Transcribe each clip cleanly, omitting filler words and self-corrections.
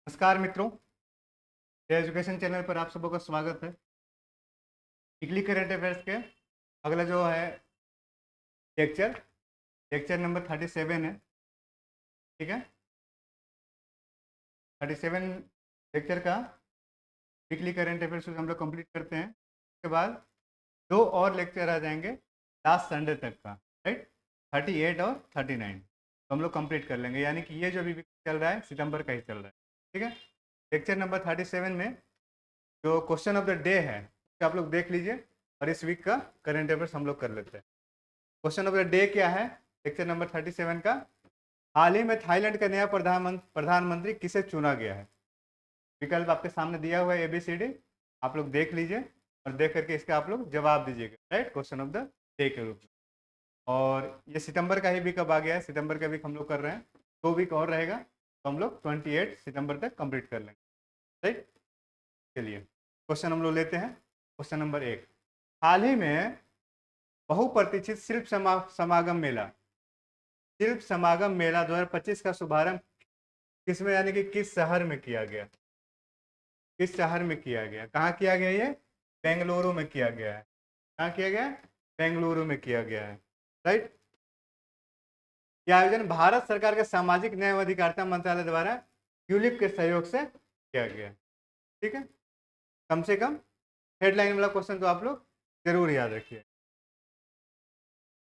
नमस्कार मित्रों, education channel पर आप सबों का स्वागत है। वीकली करंट अफेयर्स के अगला जो है लेक्चर लेक्चर नंबर 37 है। ठीक है, 37 लेक्चर का वीकली करंट अफेयर्स हम लोग कंप्लीट करते हैं। उसके बाद दो और लेक्चर आ जाएंगे लास्ट संडे तक का, राइट। 38 और 39 तो हम लोग कंप्लीट कर लेंगे, यानी कि ये जो अभी चल रहा है सितंबर का ही चल रहा है। ठीक है, लेक्चर नंबर 37 में जो क्वेश्चन ऑफ द डे है उसको आप लोग देख लीजिए और इस वीक का करंट अफेयर्स हम लोग कर लेते हैं। क्वेश्चन ऑफ द डे क्या है लेक्चर नंबर 37 का? हाल ही में थाईलैंड का नया प्रधानमंत्री किसे चुना गया है? विकल्प आपके सामने दिया हुआ है ABCD, आप लोग देख लीजिए और देख करके इसका आप लोग जवाब दीजिएगा, right, question of the day के रूप में। और ये सितंबर का ही वीक अब आ गया है, सितंबर का वीक हम लोग कर रहे हैं, 2 वीक और रहेगा तो हम लोग 28 सितंबर तक कंप्लीट कर लेंगे, राइट। चलिए क्वेश्चन हम लोग लेते हैं। क्वेश्चन नंबर 1, हाल ही में बहुप्रतीक्षित शिल्प समागम मेला 2025 का शुभारंभ किसमें, यानी कि किस शहर में किया गया? किस शहर में किया गया? कहाँ किया गया? ये बेंगलुरु में किया गया है। कहाँ किया गया? बेंगलुरु में किया गया है, राइट। यह आयोजन भारत सरकार के सामाजिक न्याय एवं अधिकारिता मंत्रालय द्वारा ट्यूलिप के सहयोग से किया गया। ठीक है, कम से कम हेडलाइन वाला क्वेश्चन तो आप लोग जरूर याद रखिए।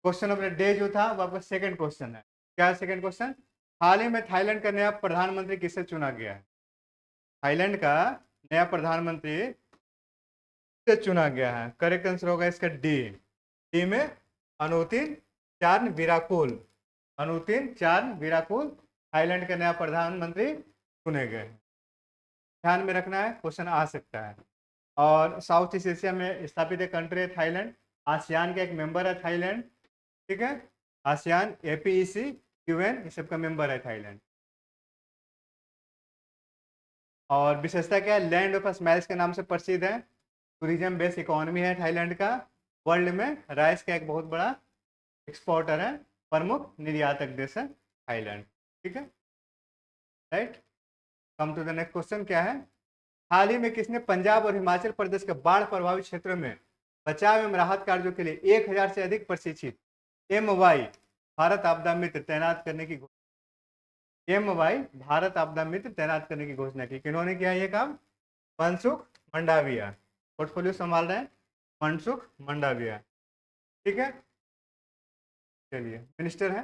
क्वेश्चन ऑफ द डे जो था वो आपका सेकंड क्वेश्चन है। क्या है सेकंड क्वेश्चन? हाल ही में थाईलैंड का नया प्रधानमंत्री किसे चुना गया है? थाईलैंड का नया प्रधानमंत्री किसे चुना गया है? करेक्ट आंसर होगा इसका डी। डी में अनुतिन चान विराकुल। अनुतिन चान विराकुल थाईलैंड के नया प्रधानमंत्री चुने गए हैं। ध्यान में रखना है, क्वेश्चन आ सकता है। और साउथ ईस्ट एशिया में स्थापित एक कंट्री है थाईलैंड, आसियान का एक मेंबर है थाईलैंड। ठीक है, आसियान, APEC, UN, ये सब का मेंबर है थाईलैंड। और विशेषता क्या है? लैंड ऑफ स्माइल्स के नाम से प्रसिद्ध है। टूरिज्म बेस्ड इकोनॉमी है थाईलैंड का। वर्ल्ड में राइस का एक बहुत बड़ा एक्सपोर्टर है, प्रमुख निर्यातक देश है थाईलैंड। ठीक है, right. Come to the next question, क्या है? हाल ही में किसने पंजाब और हिमाचल प्रदेश के बाढ़ प्रभावित क्षेत्रों में बचाव एवं राहत कार्यों के लिए 1000 से अधिक प्रशिक्षित MY भारत आपदा मित्र तैनात करने की MY भारत आपदा मित्र तैनात करने की घोषणा की? किन्होंने किया ये काम? मनसुख मंडाविया। पोर्टफोलियो संभाल रहे हैं मनसुख मंडाविया। ठीक है, चलिए मिनिस्टर है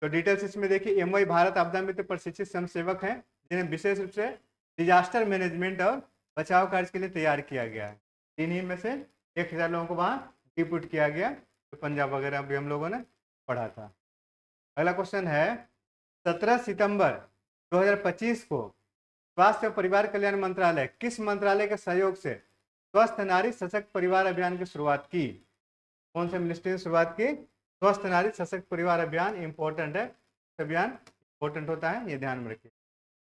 तो डिटेल्स इसमें देखिए। MY भारत आपदा मित्र प्रशिक्षित स्वयंसेवक हैं जिन्हें विशेष रूप से डिजास्टर मैनेजमेंट और बचाव कार्य के लिए तैयार किया गया है। इन्हीं में से 1000 लोगों को वहाँ डिप्यूट किया गया, तो पंजाब वगैरह भी हम लोगों ने पढ़ा था। अगला क्वेश्चन है, 17 सितंबर 2025 को स्वास्थ्य और परिवार कल्याण मंत्रालय किस मंत्रालय के सहयोग से स्वस्थ नारी सशक्त परिवार अभियान की शुरुआत की? कौन से मिनिस्ट्री ने शुरुआत की? स्वस्थ नारी सशक्त परिवार अभियान। इंपॉर्टेंट है, अभियान इंपॉर्टेंट होता है, ये ध्यान में रखिए।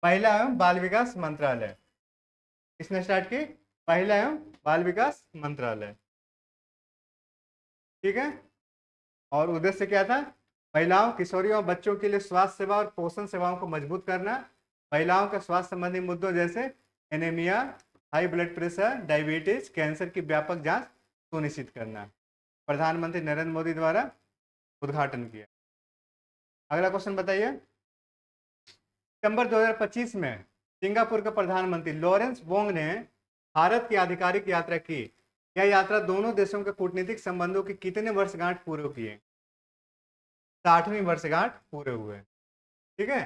महिला एवं बाल विकास मंत्रालय किसने स्टार्ट की? महिला एवं बाल विकास मंत्रालय। ठीक है, और उद्देश्य क्या था? महिलाओं, किशोरियों और बच्चों के लिए स्वास्थ्य सेवा और पोषण सेवाओं को मजबूत करना, महिलाओं के स्वास्थ्य संबंधी मुद्दों जैसे anaemia, high blood pressure, diabetes, cancer की व्यापक जांच सुनिश्चित करना। प्रधानमंत्री नरेंद्र मोदी द्वारा उद्घाटन किया। अगला क्वेश्चन बताइए, सितंबर 2025 में सिंगापुर के प्रधानमंत्री लॉरेंस वोंग ने भारत की आधिकारिक यात्रा की। यह यात्रा दोनों देशों के कूटनीतिक संबंधों की कितने वर्षगांठ पूरे किए? 60वीं वर्षगांठ पूरे हुए। ठीक है,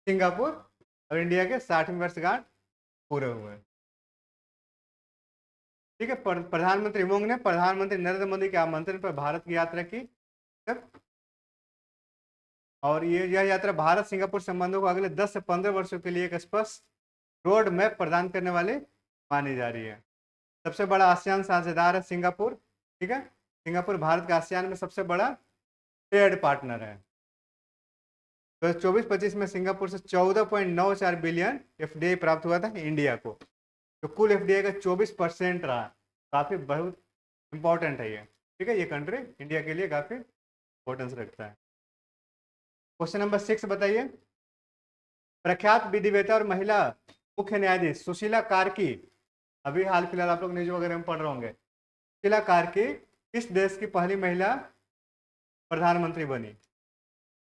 सिंगापुर और इंडिया के 60वीं वर्षगांठ पूरे हुए। ठीक है, प्रधानमंत्री वोंग ने प्रधानमंत्री नरेंद्र मोदी के आमंत्रण पर भारत की यात्रा की। और यह यात्रा भारत सिंगापुर संबंधों को अगले 10 से 15 वर्षों के लिए एक स्पष्ट रोड मैप प्रदान करने वाली मानी जा रही है। सबसे बड़ा आसियान साझेदार है सिंगापुर। ठीक है, सिंगापुर भारत का आसियान में सबसे बड़ा ट्रेड पार्टनर है। तो 24-25 में सिंगापुर से 14.94 बिलियन FDI प्राप्त हुआ था इंडिया को, तो कुल FDI का 24% रहा। काफी बहुत इंपॉर्टेंट है ये। ठीक है, ये कंट्री इंडिया के लिए काफी इंपॉर्टेंस रखता है। क्वेश्चन नंबर 6 बताइए। प्रख्यात विधिवेत्ता और महिला मुख्य न्यायाधीश सुशीला कार्की, अभी हाल फिलहाल आप लोग न्यूज वगैरह में पढ़ रहे होंगे, सुशीला कार्की किस देश की पहली महिला प्रधानमंत्री बनी?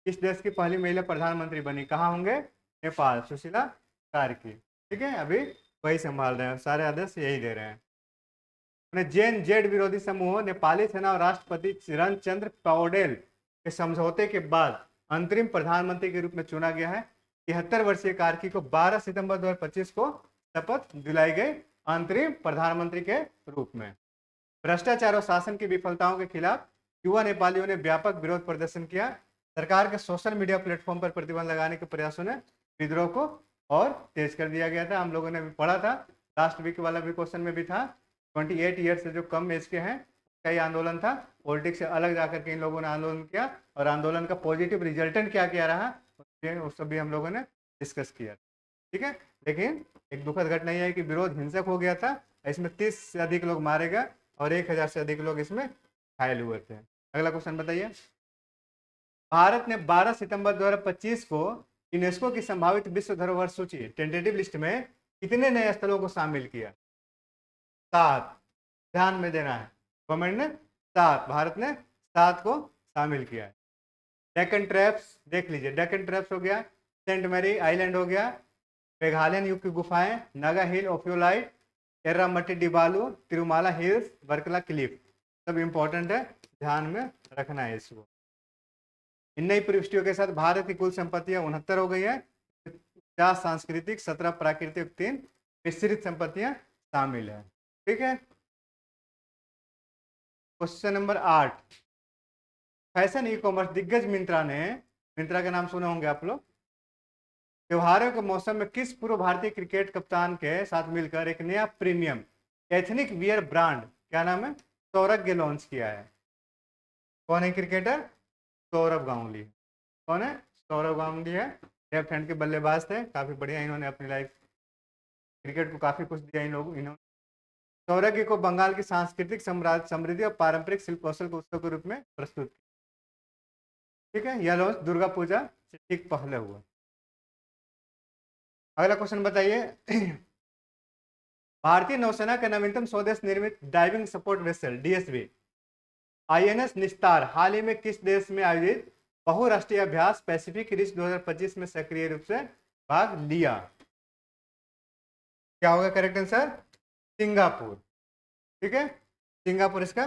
किस देश की पहली महिला प्रधानमंत्री बनी? कहाँ होंगे? नेपाल। सुशीला कार्की। ठीक है, अभी वही संभाल रहे हैं, सारे आदेश यही दे रहे हैं। जैन जेड विरोधी समूह नेपाली सेना और राष्ट्रपति चरणचंद्र पौडेल के समझौते के बाद अंतरिम प्रधानमंत्री के रूप में चुना गया है। 73 वर्षीय कार्की को 12 सितंबर 2025 को शपथ दिलाई गई अंतरिम प्रधानमंत्री के रूप में। भ्रष्टाचार और शासन की विफलताओं के खिलाफ युवा नेपालियों ने व्यापक विरोध प्रदर्शन किया। सरकार के सोशल मीडिया प्लेटफॉर्म पर प्रतिबंध लगाने के प्रयासों ने विद्रोह को और तेज कर दिया गया था। हम लोगों ने भी पढ़ा था, लास्ट वीक वाला भी क्वेश्चन में भी था। 28 ईयर से जो कम एज के हैं, कई आंदोलन था, पॉलिटिक्स से अलग जाकर के इन लोगों ने आंदोलन किया और आंदोलन का पॉजिटिव रिजल्टेंट क्या क्या रहा उस सब भी हम लोगों ने डिस्कस किया। ठीक है, लेकिन एक दुखद घटना यह है कि विरोध हिंसक हो गया था। इसमें 30 से अधिक लोग मारे गए और 1000 से अधिक लोग इसमें घायल हुए थे। अगला क्वेश्चन बताइए। भारत ने 12 सितंबर 2025 को यूनेस्को की संभावित विश्व धरोहर सूची टेंटेटिव लिस्ट में कितने नए स्थलों को शामिल किया? 7। ध्यान में देना है, गवर्नमेंट ने 7, भारत ने 7 को शामिल किया है। डेक्कन ट्रैप्स देख लीजिए, डेक्कन ट्रैप्स हो गया, सेंट मैरी आइलैंड हो गया, मेघालयन युग की गुफाएं, नागा हिल, ओफियोलाइट, एर्रामट्टी डिबालू, तिरुमाला हिल्स, बर्कला क्लिफ, सब इंपॉर्टेंट है, ध्यान में रखना है इसको। इन नई प्रविष्टियों के साथ भारत की कुल संपत्तियां 69 हो गई है। 50 सांस्कृतिक, 17 प्राकृतिक, 3 मिश्रित संपत्तियां शामिल है। ठीक है, question number 8। Fashion e commerce दिग्गज मिंत्रा ने, मिंत्रा का नाम सुने होंगे आप लोग, त्योहारों के मौसम में किस पूर्व भारतीय क्रिकेट कप्तान के साथ मिलकर एक नया प्रीमियम एथनिक वियर ब्रांड, क्या नाम है, सौरभ के लॉन्च किया है? कौन है क्रिकेटर? सौरभ गांगुली। कौन है? सौरभ गांगुली है। लेफ्ट हैंड के बल्लेबाज थे, काफी बढ़िया इन्होंने अपनी लाइफ क्रिकेट को काफी कुछ दिया इन्होंने। सौरभ को बंगाल की सांस्कृतिक समृद्धि और पारंपरिक शिल्प कौशल को उत्सव के रूप में प्रस्तुत किया। ठीक है, यह लॉन्च दुर्गा पूजा से ठीक पहले हुआ। अगला क्वेश्चन बताइए। भारतीय नौसेना का नवीनतम स्वदेश निर्मित diving support vessel DSV INS निस्तार हाल ही में किस देश में आयोजित बहुराष्ट्रीय अभ्यास पैसिफिक रिच 2025 में सक्रिय रूप से भाग लिया? क्या होगा करेक्ट आंसर? सिंगापुर। ठीक है, सिंगापुर इसका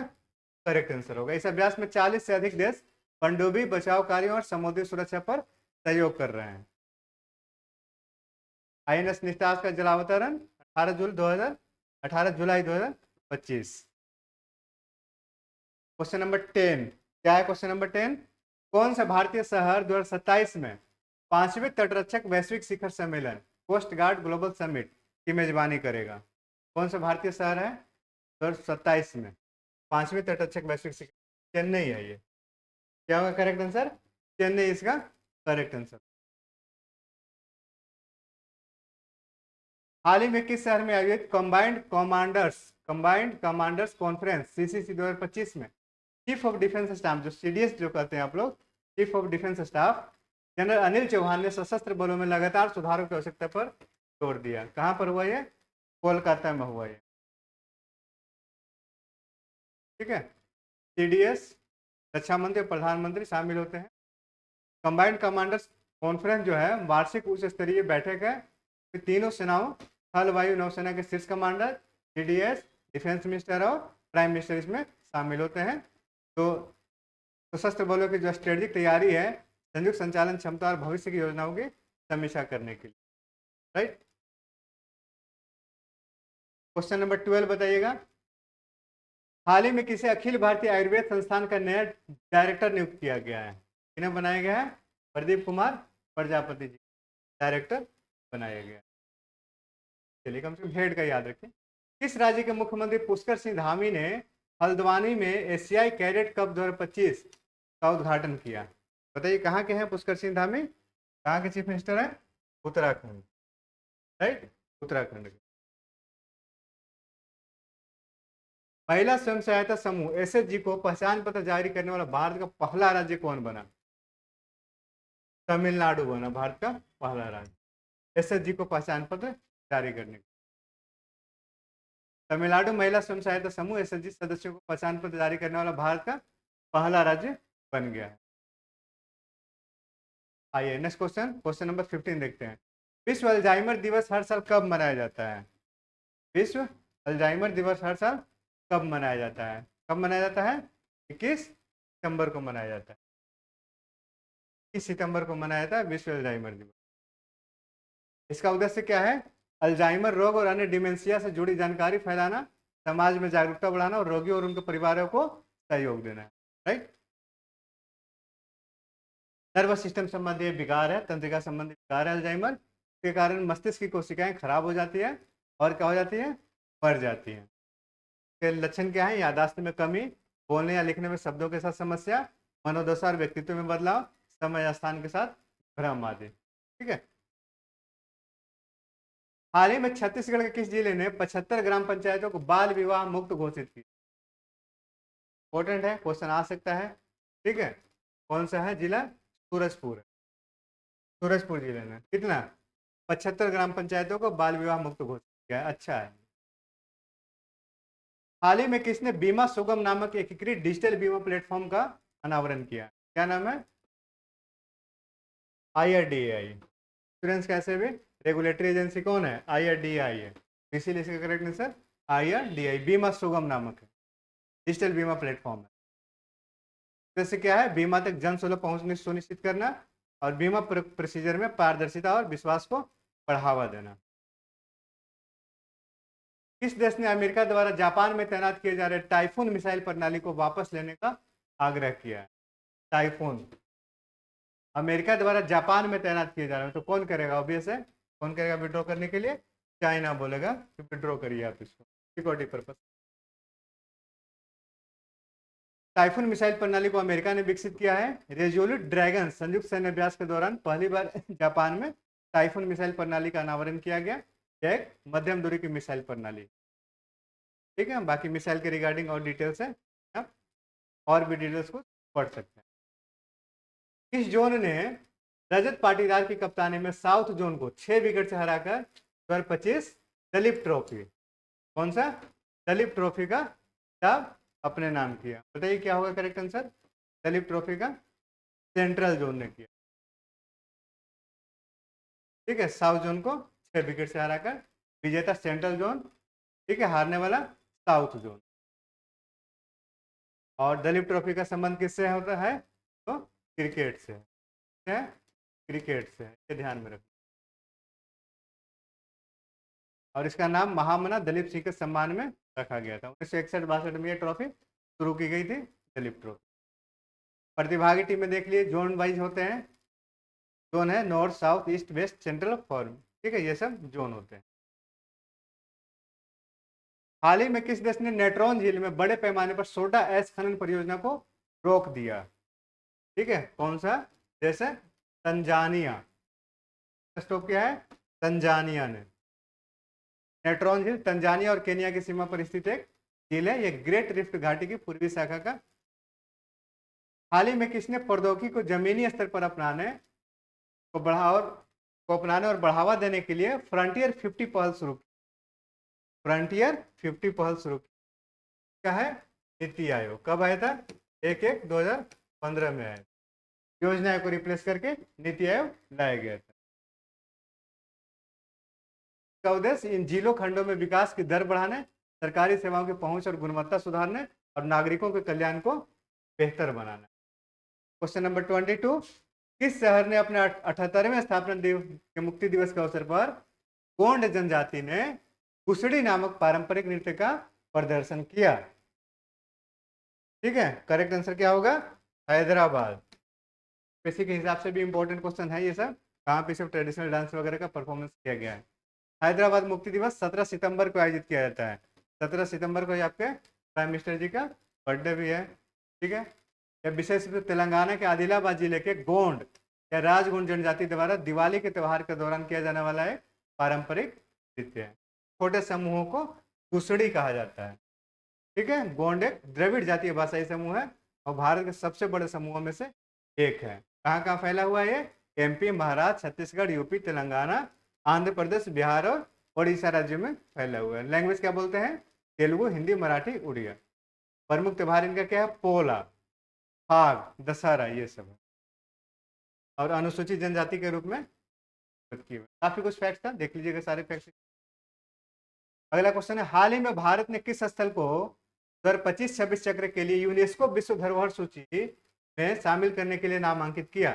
करेक्ट आंसर होगा। इस अभ्यास में 40 से अधिक देश पनडुब्बी बचाव कार्यों और समुद्री सुरक्षा पर सहयोग कर रहे हैं। आईएनएस निस्तार का जलावतरण 18 जुलाई 2025। क्वेश्चन नंबर 10, क्या है क्वेश्चन नंबर 10? कौन सा भारतीय शहर 2027 में 5वें तटरक्षक वैश्विक शिखर सम्मेलन कोस्ट गार्ड ग्लोबल समिट की मेजबानी करेगा? कौन सा भारतीय शहर है 2027 में 5वें तटरक्षक वैश्विक शिखर? चेन्नई है ये। क्या होगा करेक्ट आंसर? चेन्नई इसका करेक्ट आंसर। हाल ही में किस शहर में आयोजित कंबाइंड कमांडर्स कॉन्फ्रेंस सीसीसी 2025 में चीफ ऑफ डिफेंस स्टाफ, जो सीडीएस जो कहते हैं आप लोग, chief of defence staff general Anil Chauhan ने सशस्त्र बलों में लगातार सुधारों की आवश्यकता पर जोर दिया? कहां पर हुआ ये? कोलकाता में हुआ ये। ठीक है, सीडीएस, रक्षा मंत्री, प्रधानमंत्री शामिल होते हैं। कंबाइंड कमांडर्स कॉन्फ्रेंस जो है वार्षिक उच्च स्तरीय बैठक है, तीनों सेनाओं थल वायु नौसेना के शीर्ष कमांडर, सीडीएस, डिफेंस मिनिस्टर और प्राइम मिनिस्टर इसमें शामिल होते हैं। तो सशस्त्र बलों की जो स्ट्रेटेजिक तैयारी है, संयुक्त संचालन क्षमता और भविष्य की योजनाओं की समीक्षा करने के लिए। राइट, क्वेश्चन नंबर 12 बताइएगा। हाल ही में किसे अखिल भारतीय आयुर्वेद संस्थान का नया डायरेक्टर नियुक्त किया गया है? किन्हें बनाया गया है? प्रदीप कुमार प्रजापति जी डायरेक्टर बनाया गया। चलिए कम से कम हेड का याद रखें। किस राज्य के मुख्यमंत्री पुष्कर सिंह धामी ने हल्द्वानी में एशियाई कैडेट कप 2025 का उद्घाटन किया? बताइए कहाँ के हैं पुष्कर सिंह धामी? कहाँ के चीफ मिनिस्टर हैं? उत्तराखंड। राइट, उत्तराखंड के। महिला स्वयं सहायता समूह एसएचजी को पहचान पत्र जारी करने वाला भारत का पहला राज्य कौन बना? तमिलनाडु बना भारत का पहला राज्य एसएचजी को पहचान पत्र जारी करने का। तमिलनाडु महिला स्वयं सहायता समूह एसएचजी सदस्यों को पहचान पत्र जारी करने वाला भारत का पहला राज्य बन गया है। आइए नेक्स्ट क्वेश्चन, क्वेश्चन नंबर 15 देखते हैं। विश्व अल्जाइमर दिवस हर साल कब मनाया जाता है? विश्व अल्जाइमर दिवस हर साल कब मनाया जाता है? कब मनाया जाता है? 21 सितंबर को मनाया जाता है। 21 सितंबर को मनाया जाता है विश्व अल्जाइमर दिवस। इसका उद्देश्य क्या है? अल्जाइमर रोग और अन्य डिमेंशिया से जुड़ी जानकारी फैलाना, समाज में जागरूकता बढ़ाना और रोगियों और उनके परिवारों को सहयोग देना है। राइट। नर्वस सिस्टम संबंधी विकार है, तंत्रिका संबंधी विकार है अल्जाइमर के कारण मस्तिष्क की कोशिकाएं खराब हो जाती है और क्या हो जाती है? मर जाती हैं। के लक्षण क्या है? यादाश्त में कमी, बोलने या लिखने में शब्दों के साथ समस्या, मनोदशा और व्यक्तित्व में बदलाव, समय या स्थान के साथ भ्रम आदि। ठीक है। हाल ही में छत्तीसगढ़ के किस जिले ने 75 ग्राम पंचायतों को बाल विवाह मुक्त घोषित किया? इंपॉर्टेंट है, क्वेश्चन आ सकता है। ठीक है। कौन सा है जिला? सूरजपुर। सूरजपुर जिले ने कितना? 75 ग्राम पंचायतों को बाल विवाह मुक्त घोषित किया है। अच्छा है। हाल ही में किसने बीमा सुगम नामक एकीकृत डिजिटल बीमा प्लेटफॉर्म का अनावरण किया? क्या नाम है? IRDAI। इंश्योरेंस कैसे भी रेगुलेटरी एजेंसी कौन है? IRDAI है, इसीलिए इसका करेक्ट आंसर IRDAI। बीमा सुगम नामक है डिजिटल बीमा प्लेटफॉर्म है। जैसे क्या है? बीमा तक जन सुलभ पहुंच सुनिश्चित करना और बीमा प्रोसीजर में पारदर्शिता और विश्वास को बढ़ावा देना। किस देश ने अमेरिका द्वारा जापान में तैनात किए जा रहे टाइफून मिसाइल प्रणाली को वापस लेने का आग्रह किया है? टाइफून अमेरिका द्वारा जापान में तैनात किए जा रहे हैं, तो कौन करेगा? ऑब्वियस है, कौन करेगा विड्रॉ करने के लिए? चाइना बोलेगा कि विड्रॉ करिए आप इसको सिक्योरिटी पर्पज। टाइफून मिसाइल प्रणाली को अमेरिका ने विकसित किया है। रेजोल्यूट ड्रैगन संयुक्त सैन्य अभ्यास के दौरान पहली बार जापान में टाइफून मिसाइल प्रणाली का अनावरण किया गया। एक मध्यम दूरी की मिसाइल प्रणाली। ठीक है। बाकी मिसाइल के रिगार्डिंग और डिटेल्स है, आप और भी डिटेल्स को पढ़ सकते हैं। किस जोन ने रजत पाटीदार की कप्तानी में साउथ जोन को 6 विकेट से हराकर 2025 दलीप ट्रॉफी, कौन सा? दलीप ट्रॉफी का खिताब अपने नाम किया? बताइए क्या होगा करेक्ट आंसर? दलीप ट्रॉफी का सेंट्रल जोन ने किया। ठीक है। साउथ जोन को 6 विकेट से हराकर, विजेता सेंट्रल जोन, ठीक है, हारने वाला साउथ जोन। और दलीप ट्रॉफी का संबंध किससे होता है? तो क्रिकेट से है, क्रिकेट से है, ये ध्यान में रखना। और इसका नाम महामना दलीप सिंह के सम्मान में रखा गया था। 1961-62 में ये ट्रॉफी शुरू की गई थी, दलीप ट्रॉफी। प्रतिभागी टीम में देख लिए जोन वाइज होते हैं। जोन है north, south, east, west, central, form. ठीक है, ये सब जोन होते हैं। हाल ही में किस देश ने नेट्रॉन झील में बड़े पैमाने पर सोडा ऐश खनन परियोजना को रोक दिया? ठीक है, कौन सा देश है? तंजानिया। स्टॉप किया है तंजानिया ने। नेट्रॉन झील तंजानिया और केनिया की सीमा पर स्थित एक झील है। यह ग्रेट रिफ्ट घाटी की पूर्वी शाखा का। हाल ही में किसने प्रौद्योगिकी को जमीनी स्तर पर अपनाने और बढ़ावा देने के लिए फ्रंटियर 50 पहल शुरू की? फ्रंटियर 50 पहल शुरू की क्या है? नीति आयोग। कब आया था? 1/1/2015 में आया। योजना को रिप्लेस करके नीति आयोग लाया गया था। का उद्देश्य इन झीलों खंडों में विकास की दर बढ़ाने, सरकारी सेवाओं की पहुंच और गुणवत्ता सुधारने और नागरिकों के कल्याण को बेहतर बनाना। क्वेश्चन नंबर 22, किस शहर ने अपने 78वें स्थापना दिवस के मुक्ति दिवस के अवसर पर गोंड जनजाति ने कुसड़ी नामक पारंपरिक नृत्य का प्रदर्शन किया? ठीक है, करेक्ट आंसर क्या होगा? हैदराबाद। किसी के हिसाब से भी इंपॉर्टेंट क्वेश्चन है ये सब, कहाँ पे सब ट्रेडिशनल डांस वगैरह का परफॉर्मेंस किया गया है। हैदराबाद मुक्ति दिवस 17 सितंबर को आयोजित किया जाता है। 17 सितंबर को आपके प्राइम मिनिस्टर जी का बर्थडे भी है। ठीक है। यह विशेष रूप से तेलंगाना के आदिलाबाद जिले के गोंड या राजगोंड जनजाति द्वारा दिवाली के त्यौहार के दौरान किया जाने वाला एक पारंपरिक नृत्य है। छोटे समूहों को कुसड़ी कहा जाता है। ठीक है। गोंड एक द्रविड़ जातीय भाषाई समूह है और भारत के सबसे बड़े समूहों में से एक है। कहाँ कहाँ फैला हुआ है ये? एमपी, महाराष्ट्र, छत्तीसगढ़, यूपी, तेलंगाना, आंध्र प्रदेश, बिहार और उड़ीसा राज्यों में फैला हुआ है। लैंग्वेज क्या बोलते हैं? तेलुगु, हिंदी, मराठी, उड़िया। प्रमुख त्योहार इनका क्या है? पोला, फाग, दशहरा, ये सब है। और अनुसूचित जनजाति के रूप में काफी कुछ फैक्ट था, देख लीजिएगा सारे फैक्ट। अगला क्वेश्चन है, हाल ही में भारत ने किस स्थल को 2025-26 चक्र के लिए यूनेस्को विश्व धरोहर सूची में शामिल करने के लिए नामांकित किया?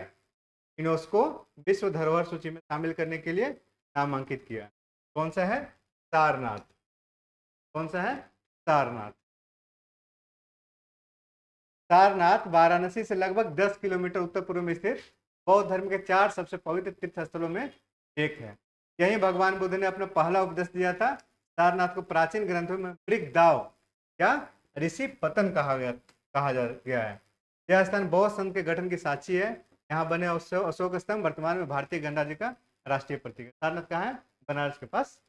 यूनेस्को विश्व धरोहर सूची में शामिल करने के लिए नामांकित किया। कौन सा है? सारनाथ। कौन सा है? सारनाथ। सारनाथ वाराणसी से लगभग 10 किलोमीटर उत्तर पूर्व में स्थित बौद्ध धर्म के 4 सबसे पवित्र तीर्थ स्थलों में एक है। यही भगवान बुद्ध ने अपना पहला उपदेश दिया था। सारनाथ को प्राचीन ग्रंथों में मृगदाव या ऋषि पतन कहा गया है। यह स्थान बौद्ध संघ के गठन की साक्षी है। यहाँ बने अशोक स्तंभ वर्तमान में भारतीय गणराज्य का राष्ट्रीय प्रतीक है। सारनाथ कहाँ है? बनारस के पास।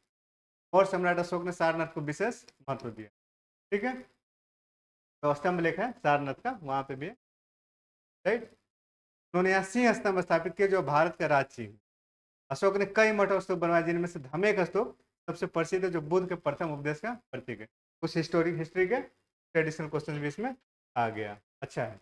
और सम्राट अशोक ने सारनाथ को विशेष महत्व दिया। ठीक है, तो स्तंभ लेख है सारनाथ का, वहां पे भी है। राइट। उन्होंने यहाँ सिंह स्तंभ स्थापित किया जो भारत का राज्य है। अशोक ने कई मठ और स्तूप बनवाए जिनमें से धमेक स्तूप सबसे प्रसिद्ध है जो बुद्ध के प्रथम उपदेश का प्रतीक है। कुछ हिस्ट्री के ट्रेडिशनल क्वेश्चन भी इसमें आ गया। अच्छा है।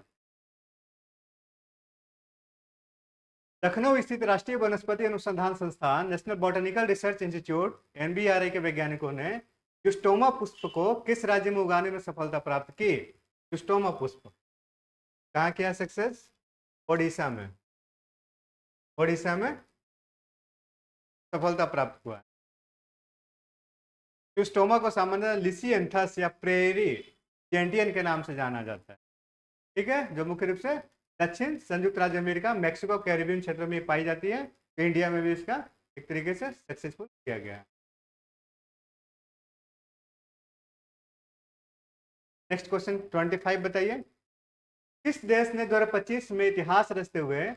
लखनऊ स्थित राष्ट्रीय वनस्पति अनुसंधान संस्थान national botanical research institute NBRI के वैज्ञानिकों ने क्यूस्टोमा पुष्प को किस राज्य में उगाने में सफलता प्राप्त की? क्यूस्टोमा पुष्प कहाँ किया सक्सेस? ओडिशा में। ओडिशा में सफलता प्राप्त हुआ। क्यूस्टोमा को सामान्यतः लिसिएंथस या प्रेरी जेंटियन के नाम से जाना जाता है। ठीक है, जो मुख्य रूप से दक्षिण संयुक्त राज्य अमेरिका, मैक्सिको, कैरिबियन क्षेत्रों में पाई जाती है। तो इंडिया में भी इसका एक तरीके से सक्सेसफुल किया गया है। नेक्स्ट क्वेश्चन 25 बताइए। किस देश ने 2025 में इतिहास रचते हुए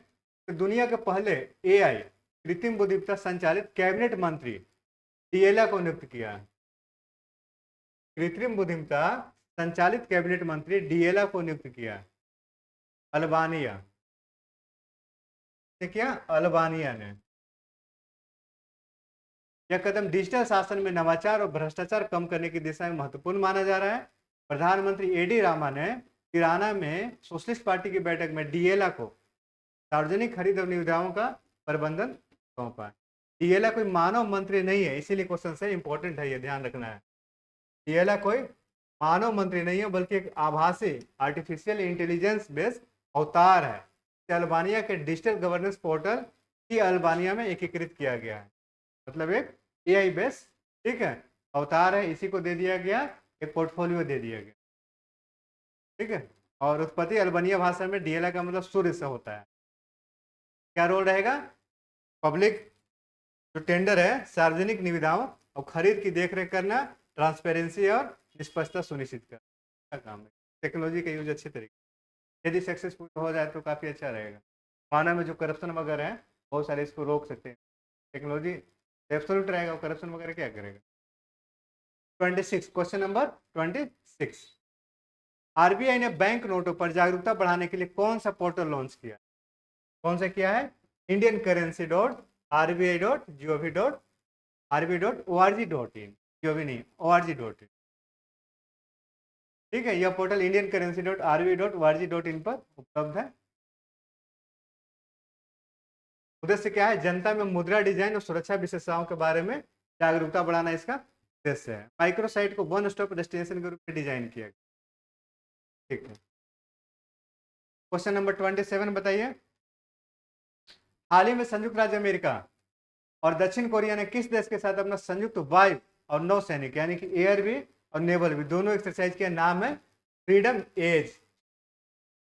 दुनिया के पहले AI कृत्रिम बुद्धिमत्ता संचालित कैबिनेट मंत्री डिएला को नियुक्त किया? कृत्रिम बुद्धिमत्ता संचालित कैबिनेट मंत्री डिएला को नियुक्त किया। अल्बानिया ने किया, अल्बानिया ने। यह कदम डिजिटल शासन में नवाचार और भ्रष्टाचार कम करने की दिशा में महत्वपूर्ण माना जा रहा है। प्रधानमंत्री AD रामा ने तिराना में सोशलिस्ट पार्टी की बैठक में डिएला को सार्वजनिक खरीद और निविदाओं का प्रबंधन सौंपा। डिएला कोई मानव मंत्री नहीं है, इसीलिए क्वेश्चन से इंपॉर्टेंट है, ये ध्यान रखना है। डिएला कोई मानव मंत्री नहीं है बल्कि एक आभासी आर्टिफिशियल इंटेलिजेंस बेस्ड अवतार है। अल्बानिया के डिजिटल गवर्नेंस पोर्टल की अल्बानिया में एकीकृत किया गया है। मतलब एक AI बेस्ड, ठीक है, अवतार है। इसी को दे दिया गया एक पोर्टफोलियो दे दिया गया। ठीक है, और उत्पत्ति अल्बानिया भाषा में डिएला का मतलब सूर्य से होता है। क्या रोल रहेगा? पब्लिक जो टेंडर है, सार्वजनिक निविदाओं और खरीद की देखरेख करना, ट्रांसपेरेंसी और निष्पक्षता सुनिश्चित करना काम है। टेक्नोलॉजी का यूज अच्छे तरीके, यदि सक्सेसफुल हो जाए तो काफ़ी अच्छा रहेगा। मानव में जो करप्शन वगैरह है बहुत सारे इसको रोक सकते हैं। टेक्नोलॉजी एब्सोल्यूट रहेगा, करप्शन वगैरह क्या करेगा? 26 क्वेश्चन नंबर 26। RBI ने बैंक नोटों पर जागरूकता बढ़ाने के लिए कौन सा पोर्टल लॉन्च किया? कौन सा किया है? indiancurrency.rbi.gov.org.in, gov नहीं, org.in। ठीक है, यह पोर्टल indiancurrency.rbi.org.in पर उपलब्ध है। उद्देश्य क्या है? जनता में मुद्रा डिजाइन और सुरक्षा विशेषताओं के बारे में जागरूकता बढ़ाना इसका उद्देश्य है। माइक्रोसाइट को वन स्टॉप डेस्टिनेशन के रूप में डिजाइन किया गया। ठीक है, क्वेश्चन नंबर 27 बताइए। हाल ही में संयुक्त राज्य अमेरिका और दक्षिण कोरिया ने किस देश के साथ अपना संयुक्त वायु और नौसैनिक यानी कि एयर भी और नेवल भी दोनों एक्सरसाइज के नाम है फ्रीडम एज।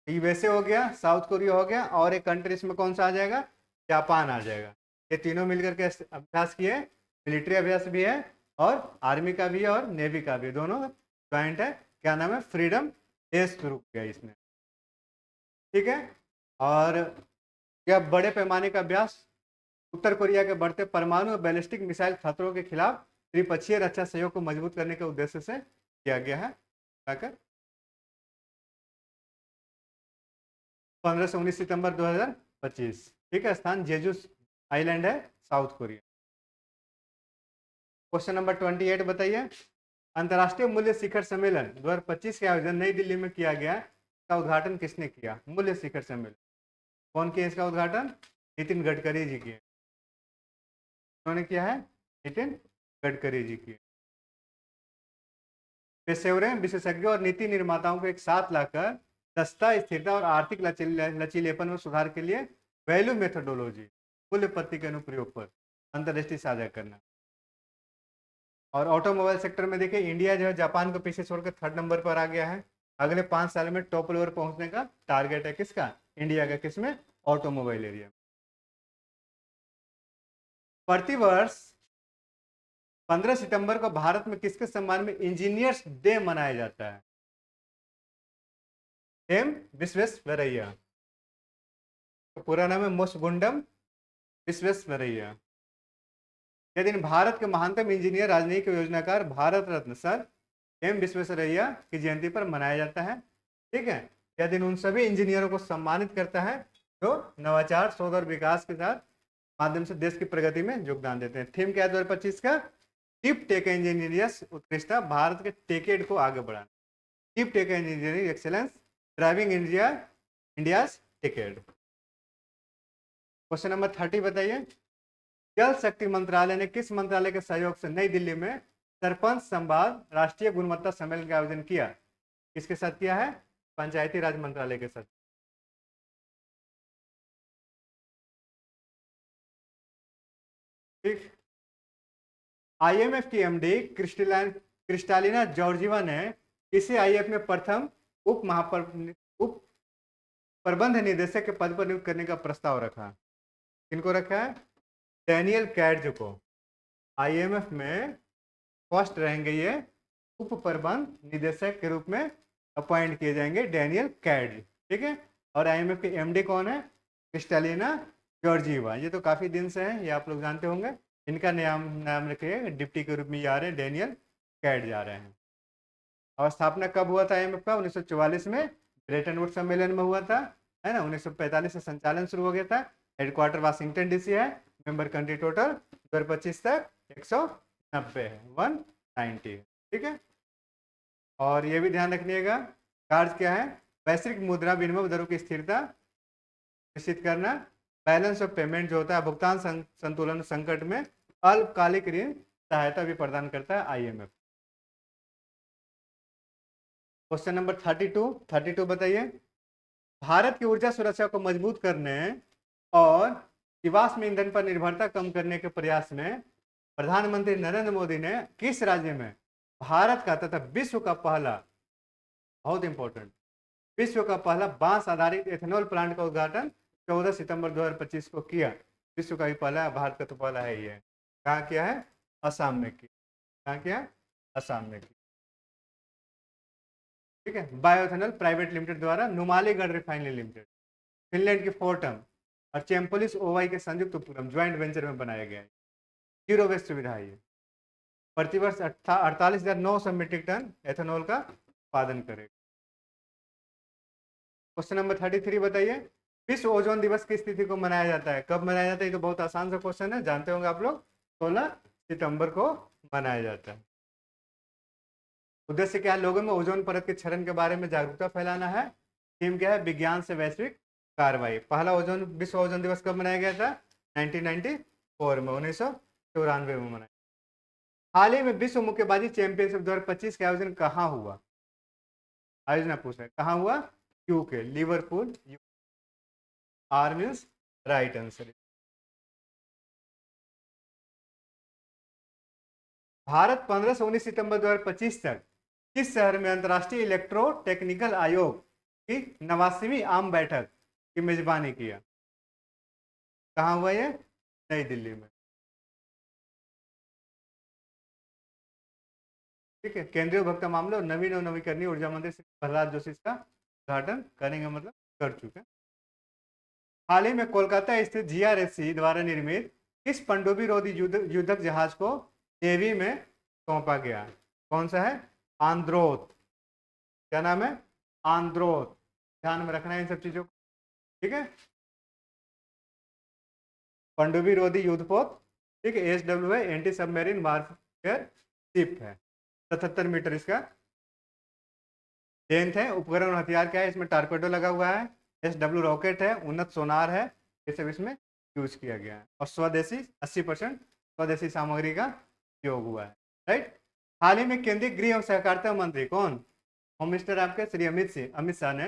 USA हो गया, साउथ कोरिया हो गया, और एक कंट्री इसमें कौन सा आ जाएगा? जापान आ जाएगा। ये तीनों मिलकर के अभ्यास किए, मिलिट्री अभ्यास भी है और आर्मी का भी है और नेवी का भी, दोनों ज्वाइंट है। क्या नाम है? फ्रीडम एज शुरू किया इसने। ठीक है, और यह बड़े पैमाने का अभ्यास उत्तर कोरिया के बढ़ते परमाणु और बैलिस्टिक मिसाइल खतरों के खिलाफ त्रिपक्षीय रक्षा सहयोग को मजबूत करने के उद्देश्य से किया गया है। 15 से 19 सितंबर 2025 ठीक है, स्थान जेजू आइलैंड है, साउथ कोरिया। क्वेश्चन नंबर 28 बताइए। अंतर्राष्ट्रीय मूल्य शिखर सम्मेलन 2025 का आयोजन नई दिल्ली में किया गया, इसका उद्घाटन किसने किया? मूल्य शिखर सम्मेलन कौन किया इसका उद्घाटन? नितिन गडकरी जी किए। उन्होंने किया है, नितिन गडकरी जी किए। पेशेवरों, विशेषज्ञों और नीति निर्माताओं को एक साथ लाकर दक्षता, स्थिरता और आर्थिक लचीलेपन में सुधार के लिए वैल्यू मेथोडोलॉजी, मूल्य पद्धति के अनुप्रयोग पर अंतर्दृष्टि साझा करना। और ऑटोमोबाइल सेक्टर में देखिए, इंडिया जो है जापान को पीछे छोड़कर 3rd नंबर पर आ गया है। अगले 5 साल में टॉप लेवल पहुंचने का टारगेट है किसका? इंडिया का। किसमें? Automobile area. प्रतिवर्ष 15 सितंबर को भारत में किसके सम्मान में इंजीनियर्स डे मनाया जाता है? एम विश्वेश्वरैया, तो पूरा नाम है मुशगुंडम विश्वेश्वरैया। यह दिन भारत के महानतम इंजीनियर, राजनयिक योजनाकार, भारत रत्न सर एम विश्वेश्वरैया की जयंती पर मनाया जाता है। ठीक है, यह दिन उन सभी इंजीनियरों को सम्मानित करता है जो नवाचार, शोध और विकास के साथ माध्यम से देश की प्रगति में योगदान देते हैं। थीम क्या है 2025 का? डीप टेक इंजीनियर्स उत्कृष्टता, भारत के टेकेड को आगे बढ़ाना। Deep tech engineering excellence driving India's techade. Question number 30 बताइए। जल शक्ति मंत्रालय ने किस मंत्रालय के सहयोग से नई दिल्ली में सरपंच संवाद राष्ट्रीय गुणवत्ता सम्मेलन का आयोजन किया? किसके साथ किया है? पंचायती राज मंत्रालय के साथ। ठीक। आईएमएफ की एमडी क्रिस्टालिना जॉर्जिवा ने इसी आईएफ में प्रथम उप प्रबंध निदेशक के पद पर नियुक्त करने का प्रस्ताव रखा। किनको रखा है? डैनियल कैड्ज को। आईएमएफ में फर्स्ट रहेंगे ये उप प्रबंध निदेशक के रूप में अपॉइंट किए जाएंगे, डैनियल कैड्ज। ठीक है, और आईएमएफ के एमडी कौन है? Kristalina Georgieva. ये तो काफी दिन से है, ये आप लोग जानते होंगे। इनका नाम रखे डिप्टी के रूप में आ रहे हैं, डैनियल कैड जा रहे हैं। और स्थापना कब हुआ था आईएमएफ का? 1944 में ब्रेटन वुड्स सम्मेलन में हुआ था, है ना। 1945 से संचालन शुरू हो गया था। हेडक्वार्टर वाशिंगटन डीसी है। मेंबर कंट्री टोटल 2025 तक 190 है, 190। ठीक है, और ये भी ध्यान रखिएगा, कार्य क्या है? वैश्विक मुद्रा विनिमय दरों की स्थिरता निश्चित करना, बैलेंस ऑफ पेमेंट जो होता है, भुगतान संतुलन संकट में अल्पकालिक ऋण सहायता भी प्रदान करता है आईएमएफ। क्वेश्चन नंबर 32 बताइए। भारत की ऊर्जा सुरक्षा को मजबूत करने और जीवाश्म ईंधन पर निर्भरता कम करने के प्रयास में प्रधानमंत्री नरेंद्र मोदी ने किस राज्य में भारत का तथा विश्व का पहला, बहुत इंपॉर्टेंट, विश्व का पहला बांस आधारित एथेनॉल प्लांट का उद्घाटन 14 सितंबर 2025 को किया? विश्व का भी पहला, भारत का तो पहला है ही है। कहाँ किया है? असम में किया। कहाँ किया? असम में किया। ठीक है, बायोएथेनॉल प्राइवेट लिमिटेड द्वारा नुमालीगढ़ रिफाइनरी लिमिटेड, फिनलैंड की फोर्टम और चैम्पोलिस ओवाई के संयुक्त उपक्रम ज्वाइंट वेंचर में बनाया गया है। जीरो वेस्ट सुविधा है ये। प्रतिवर्ष 48,900 मीट्रिक टन एथेनॉल का उत्पादन करेगा। क्वेश्चन नंबर 33 बताइए। विश्व ओजोन दिवस की स्थिति को मनाया जाता है, कब मनाया जाता है? ये तो बहुत आसान सा क्वेश्चन है, जानते होंगे आप लोग। 16 सितंबर को मनाया जाता है। उद्देश्य क्या है? लोगों में ओजोन परत के क्षरण के बारे में जागरूकता फैलाना है। थीम क्या है? विज्ञान से वैश्विक कार्रवाई। पहला ओजोन विश्व ओजोन दिवस कब मनाया गया था? 1994 में, 1994 में मनाया। हाल ही में विश्व मुक्केबाजी चैंपियनशिप 2025 का आयोजन कहाँ हुआ? आयोजना पूछ रहे कहाँ हुआ? UK, Liverpool. R means right answer. Bharat 15 से 19 सितंबर 2025 तक किस शहर में अंतर्राष्ट्रीय इलेक्ट्रो टेक्निकल आयोग की 89वीं आम बैठक की मेजबानी किया? कहाँ हुआ ये? नई दिल्ली में। ठीक है, केंद्रीय उपभोक्ता मामले और नवीन और नवीकरणीय ऊर्जा मंत्री प्रहलाद जोशी इसका उद्घाटन करेंगे, मतलब कर चुके हैं। हाल ही में कोलकाता स्थित जीआरएससी द्वारा निर्मित किस पनडुब्बी रोधी युद्धक जहाज को नेवी में सौंपा गया? कौन सा है? आंद्रोथ। क्या नाम है? आंद्रोथ। ध्यान में रखना है इन सब चीजों को। ठीक है, पनडुब्बी रोधी युद्धपोत, ठीक है। ASW है, एंटी सबमरीन वारफेयर शिप है। 77 मीटर इसका लेंथ है। उपकरण और हथियार क्या है, इसमें टारपेडो लगा हुआ है, SW रॉकेट है, उन्नत सोनार है, ये सब इसमें यूज किया गया है। और स्वदेशी 80% स्वदेशी सामग्री का उपयोग हुआ है, राइट। हाल ही में केंद्रीय गृह और सहकारिता मंत्री कौन, होम मिनिस्टर आपके श्री अमित शाह ने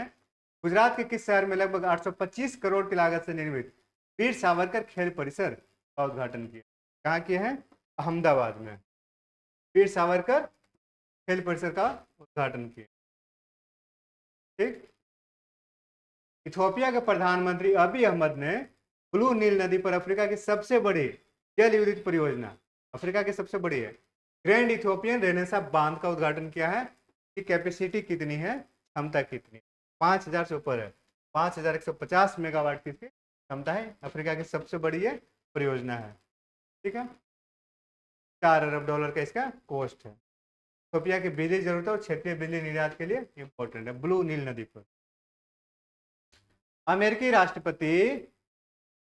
गुजरात के किस शहर में लगभग 825 करोड़ की लागत से निर्मित वीर सावरकर खेल परिसर का उद्घाटन किया। कहाँ किए हैं, अहमदाबाद में वीर सावरकर खेल परिसर का उद्घाटन किया, ठीक। इथियोपिया के प्रधानमंत्री अभी अहमद ने ब्लू नील नदी पर अफ्रीका की सबसे बड़ी जल विद्युत परियोजना, अफ्रीका की सबसे बड़ी है, ग्रैंड इथियोपियन रेनेसा बांध का उद्घाटन किया है। कि कैपेसिटी कितनी है, क्षमता कितनी, 5000 से ऊपर है, 5150 मेगावाट की क्षमता है। अफ्रीका की सबसे बड़ी ये परियोजना है, ठीक है। 4 अरब डॉलर का इसका कॉस्ट है। इथियोपिया की बिजली जरूरत और क्षेत्रीय बिजली निर्यात के लिए इंपॉर्टेंट है, ब्लू नील नदी पर। अमेरिकी राष्ट्रपति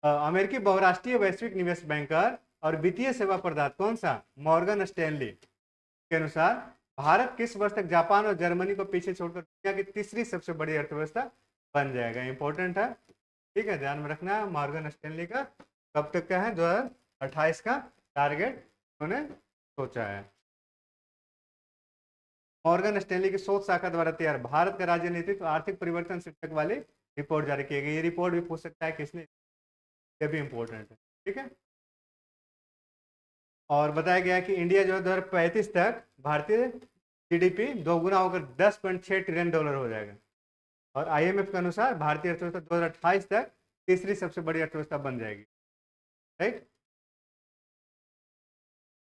अमेरिकी बहुराष्ट्रीय वैश्विक निवेश बैंकर और वित्तीय सेवा प्रदाता कौन सा, मॉर्गन स्टैनली के अनुसार भारत किस वर्ष तक जापान और जर्मनी को पीछे छोड़कर दुनिया की तीसरी सबसे बड़ी अर्थव्यवस्था बन जाएगा। इंपॉर्टेंट है, ठीक है, ध्यान में रखना। मॉर्गन स्टैनली का कब तक का है, 2028 का टारगेट उन्होंने सोचा है। मॉर्गन स्टैनली की शोध शाखा द्वारा तैयार भारत का राजनीतिक और आर्थिक परिवर्तन शीर्षक वाली रिपोर्ट जारी की गई। ये रिपोर्ट भी पूछ सकता है किसने, ये भी इंपॉर्टेंट है, ठीक है। और बताया गया कि इंडिया जो है 2035 तक भारतीय GDP दोगुना होकर 10.6 ट्रिलियन डॉलर हो जाएगा। और IMF के अनुसार भारतीय अर्थव्यवस्था 2028 तक तीसरी सबसे बड़ी अर्थव्यवस्था बन जाएगी, राइट।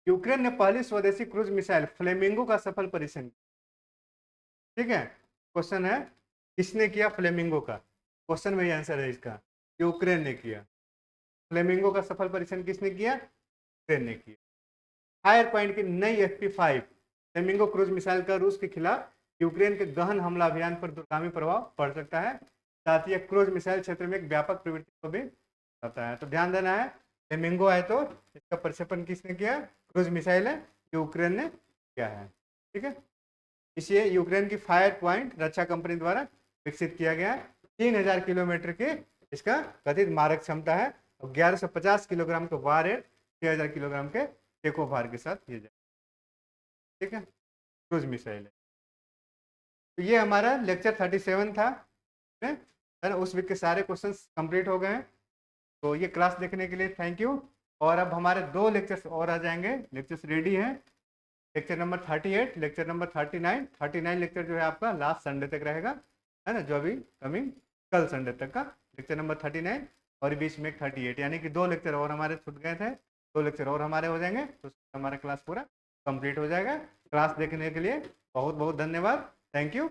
यूक्रेन ने पहली स्वदेशी क्रूज मिसाइल फ्लेमिंगो का सफल परीक्षण, ठीक है। क्वेश्चन है किसने किया फ्लेमिंगो का, क्वेश्चन में आंसर है इसका, यूक्रेन ने किया। फ्लेमिंगो का सफल परीक्षण किसने किया, यूक्रेन ने किया। फायर पॉइंट की नई FP5 फ्लेमिंगो क्रूज मिसाइल का रूस के खिलाफ यूक्रेन के गहन हमला अभियान पर दूरगामी प्रभाव पड़ सकता है। साथ ही क्रूज मिसाइल क्षेत्र में एक व्यापक प्रवृत्ति को भी करता है, तो ध्यान देना है। फ्लेमिंगो है तो इसका प्रक्षेपण किसने किया, क्रूज मिसाइल है, यूक्रेन ने किया है, ठीक है। इसलिए यूक्रेन की फायर पॉइंट रक्षा कंपनी द्वारा विकसित किया गया है। 3000 किलोमीटर की इसका कथित मारक क्षमता है और 1150 किलोग्राम के वार 6000 किलोग्राम के टेको भार के साथ किया जाए, ठीक है। क्रूज मिसाइल है। तो ये हमारा लेक्चर 37 था, है ना। उस वीक के सारे क्वेश्चंस कंप्लीट हो गए हैं। तो ये क्लास देखने के लिए थैंक यू। और अब हमारे 2 लेक्चर्स और आ जाएंगे, लेक्चर्स रेडी हैं। Lecture number 38, lecture number 39 lecture जो है आपका लास्ट संडे तक रहेगा, है ना, जो अभी कमिंग कल संडे तक का लेक्चर नंबर 39 और बीच में 38, यानी कि 2 लेक्चर और हमारे छूट गए थे, 2 लेक्चर और हमारे हो जाएंगे, तो हमारा क्लास पूरा कंप्लीट हो जाएगा। क्लास देखने के लिए बहुत बहुत धन्यवाद, थैंक यू।